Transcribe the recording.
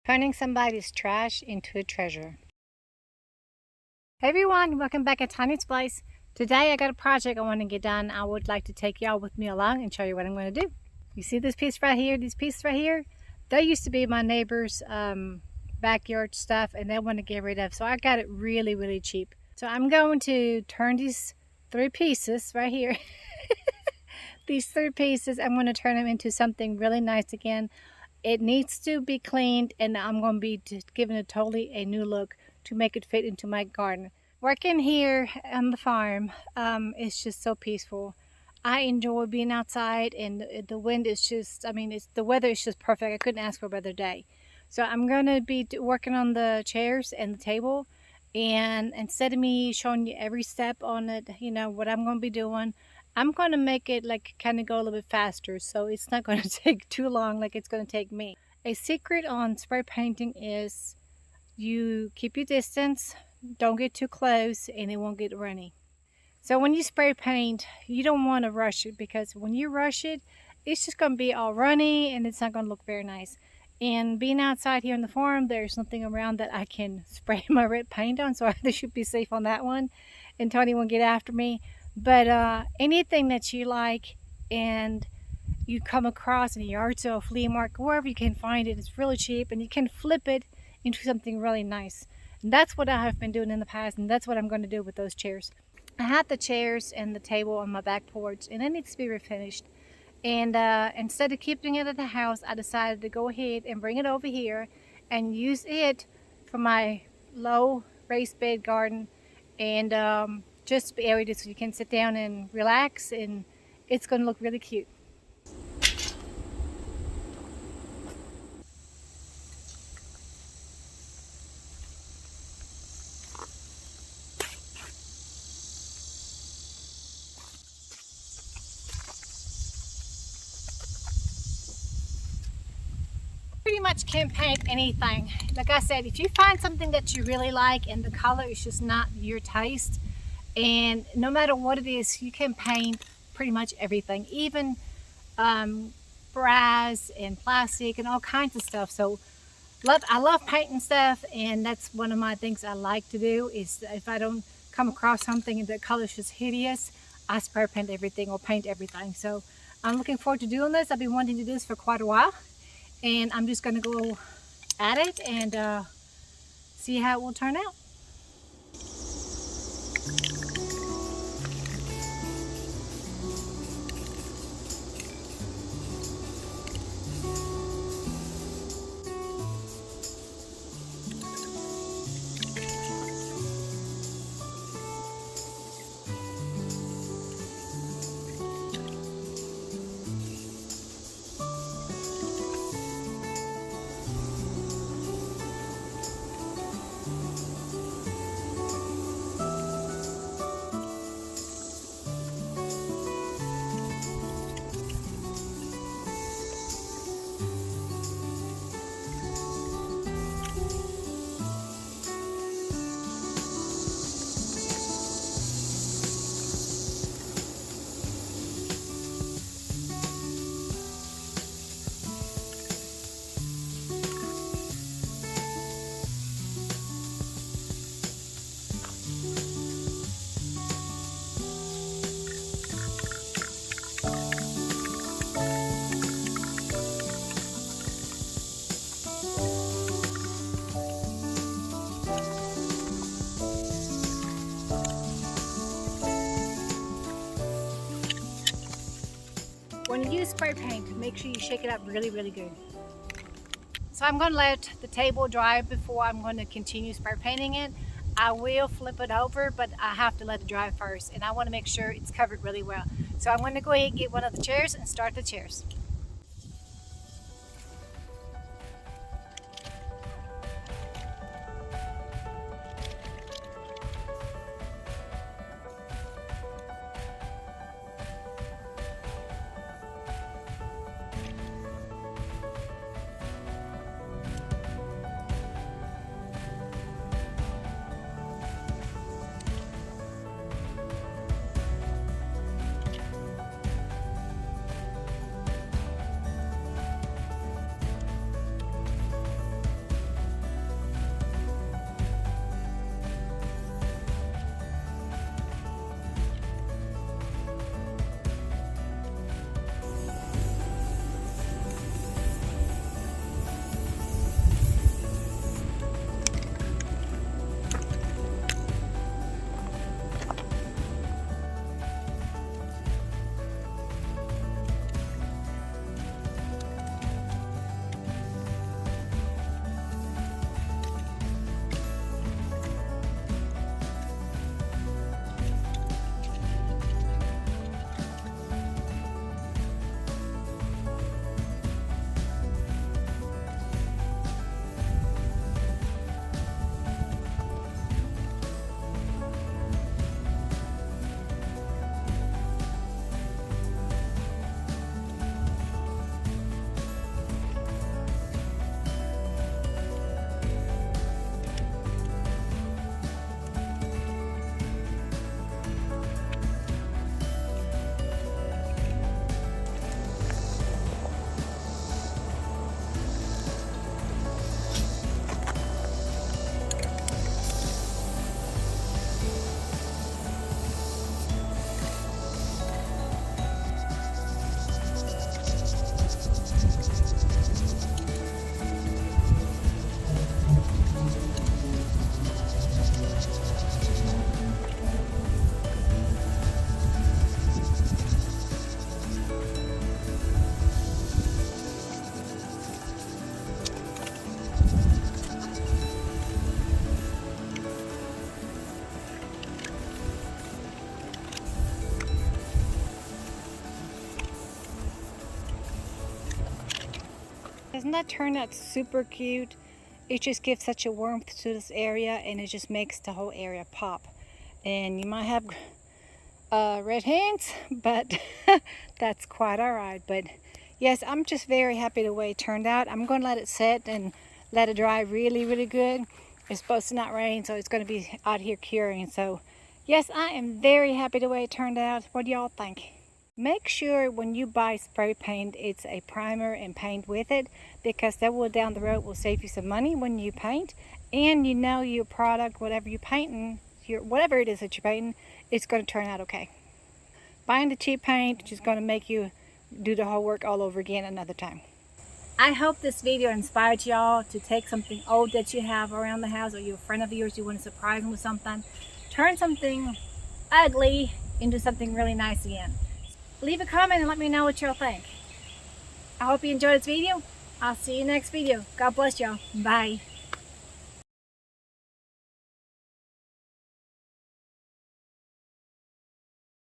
Turning somebody's trash into a treasure. Hey everyone, welcome back at Tiny's Place. Today I got a project I want to get done. I would like to take y'all with me along and show you what I'm going to do. You see this piece right here, these pieces right here? They used to be my neighbor's backyard stuff and they want to get rid of. So I got it really, really cheap. So I'm going to turn these three pieces right here. These three pieces, I'm going to turn them into something really nice again. It needs to be cleaned and I'm going to be giving it totally a new look to make it fit into my garden. Working here on the farm is just so peaceful. I enjoy being outside and the wind is just, the weather is just perfect. I couldn't ask for a better day. So I'm going to be working on the chairs and the table, and instead of me showing you every step on it, what I'm going to be doing, I'm going to make it like kind of go a little bit faster, so it's not going to take too long like it's going to take me. A secret on spray painting is you keep your distance, don't get too close, and it won't get runny. So when you spray paint, you don't want to rush it, because when you rush it, it's just going to be all runny and it's not going to look very nice. And being outside here in the farm, there's nothing around that I can spray my red paint on, so I should be safe on that one and Tony won't get after me. But anything that you like and you come across in a yard sale, flea market, wherever you can find it, it's really cheap and you can flip it into something really nice. And that's what I have been doing in the past, and that's what I'm going to do with those chairs. I had the chairs and the table on my back porch and it needs to be refinished. And instead of keeping it at the house, I decided to go ahead and bring it over here and use it for my low raised bed garden, and just be area so you can sit down and relax, and it's going to look really cute. Pretty much can paint anything. Like I said, if you find something that you really like and the color is just not your taste, and no matter what it is, you can paint pretty much everything, even brass and plastic and all kinds of stuff. So I love painting stuff, and that's one of my things I like to do. Is if I don't come across something and the color is just hideous, I spray paint everything or paint everything. So I'm looking forward to doing this. I've been wanting to do this for quite a while, and I'm just going to go at it and see how it will turn out. When you use spray paint, make sure you shake it up really, really good. So I'm going to let the table dry before I'm going to continue spray painting it. I will flip it over, but I have to let it dry first, and I want to make sure it's covered really well. So I'm going to go ahead and get one of the chairs and start the chairs. Doesn't that turn out super cute? It just gives such a warmth to this area, and it just makes the whole area pop. And you might have red hands, but that's quite all right. But yes, I'm just very happy the way it turned out. I'm going to let it set and let it dry really, really good. It's supposed to not rain, so it's going to be out here curing. So yes, I am very happy the way it turned out. What do y'all think? Make sure when you buy spray paint, it's a primer and paint with it, because that will down the road will save you some money when you paint, and you know your product, whatever you're painting, whatever it is that you're painting, it's going to turn out okay. Buying the cheap paint is just going to make you do the whole work all over again another time. I hope this video inspired y'all to take something old that you have around the house, or you're a friend of yours, you want to surprise them with something. Turn something ugly into something really nice again. Leave a comment and let me know what y'all think. I hope you enjoyed this video. I'll see you next video. God bless y'all. Bye.